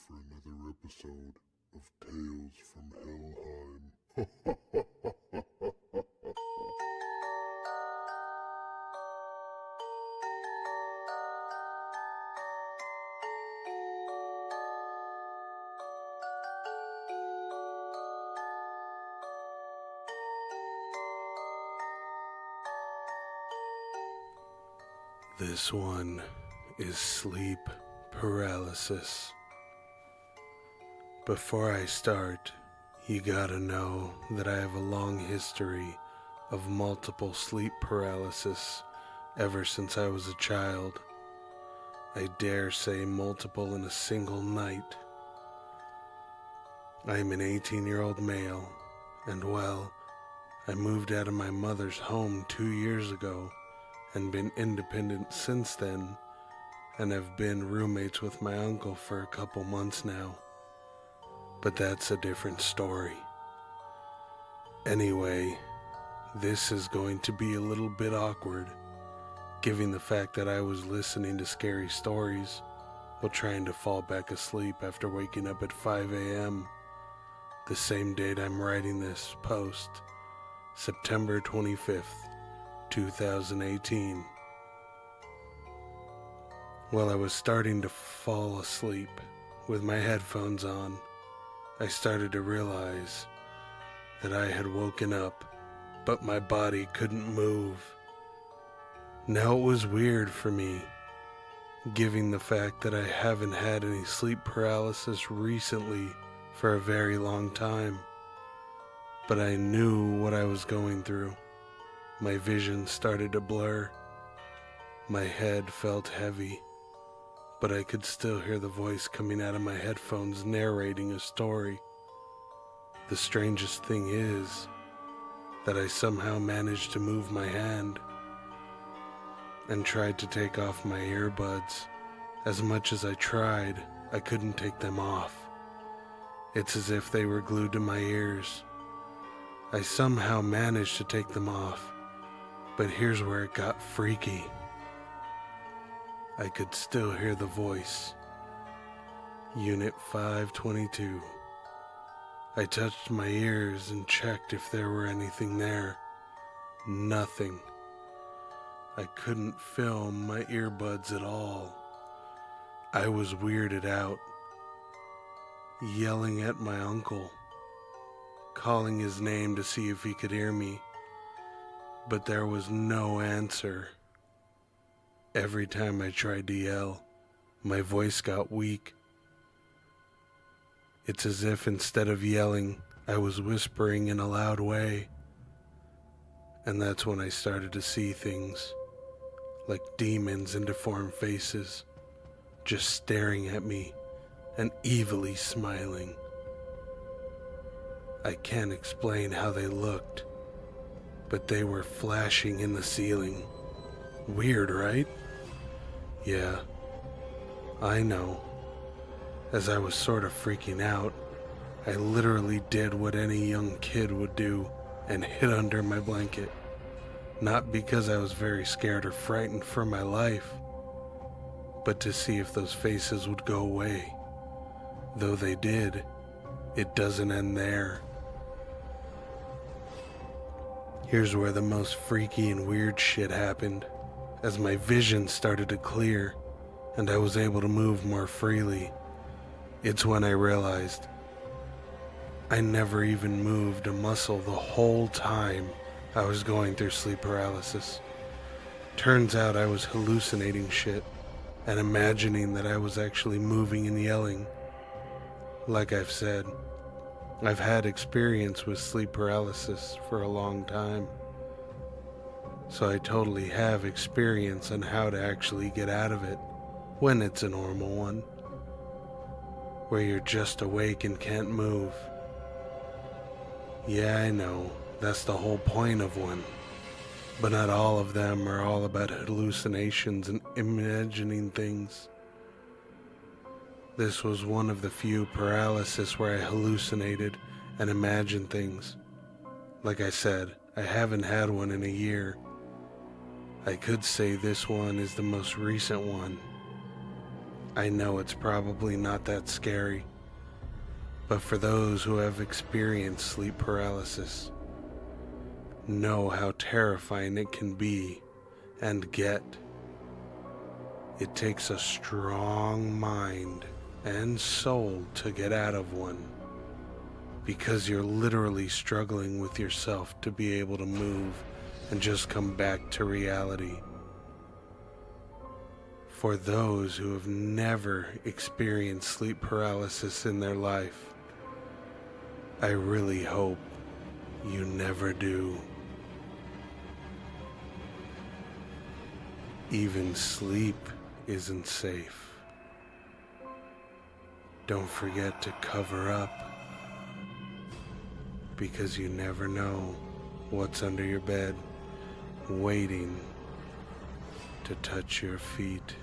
for another episode of Tales from Helheim. This one is sleep paralysis. Before I start, you gotta know that I have a long history of multiple sleep paralysis ever since I was a child. I dare say multiple in a single night. I am an 18-year-old male, and well, I moved out of my mother's home 2 years ago and been independent since then, and have been roommates with my uncle for a couple months now. But that's a different story. Anyway, this is going to be a little bit awkward, given the fact that I was listening to scary stories while trying to fall back asleep after waking up at 5 a.m., the same date I'm writing this post, September 25th, 2018. While I was starting to fall asleep with my headphones on, I started to realize that I had woken up, but my body couldn't move. Now it was weird for me, given the fact that I haven't had any sleep paralysis recently for a very long time, but I knew what I was going through. My vision started to blur. My head felt heavy, but I could still hear the voice coming out of my headphones narrating a story. The strangest thing is that I somehow managed to move my hand and tried to take off my earbuds. As much as I tried, I couldn't take them off. It's as if they were glued to my ears. I somehow managed to take them off. But here's where it got freaky. I could still hear the voice. Unit 522. I touched my ears and checked if there were anything there. Nothing. I couldn't feel my earbuds at all. I was weirded out, yelling at my uncle, calling his name to see if he could hear me. But there was no answer. Every time I tried to yell, my voice got weak. It's as if instead of yelling, I was whispering in a loud way. And that's when I started to see things, like demons in deformed faces, just staring at me and evilly smiling. I can't explain how they looked, but they were flashing in the ceiling. Weird, right? Yeah, I know. As I was sort of freaking out, I literally did what any young kid would do and hid under my blanket. Not because I was very scared or frightened for my life, but to see if those faces would go away. Though they did, it doesn't end there. Here's where the most freaky and weird shit happened. As my vision started to clear and I was able to move more freely, it's when I realized I never even moved a muscle the whole time I was going through sleep paralysis. Turns out I was hallucinating shit and imagining that I was actually moving and yelling. Like I've said, I've had experience with sleep paralysis for a long time, so I totally have experience on how to actually get out of it when it's a normal one, where you're just awake and can't move. Yeah, I know, that's the whole point of one, but not all of them are all about hallucinations and imagining things. This was one of the few paralysis where I hallucinated and imagined things. Like I said, I haven't had one in a year. I could say this one is the most recent one. I know it's probably not that scary, but for those who have experienced sleep paralysis, know how terrifying it can be and get. It takes a strong mind and soul to get out of one, because you're literally struggling with yourself to be able to move and just come back to reality. For those who have never experienced sleep paralysis in their life, I really hope you never do. Even sleep isn't safe. Don't forget to cover up, because you never know what's under your bed waiting to touch your feet.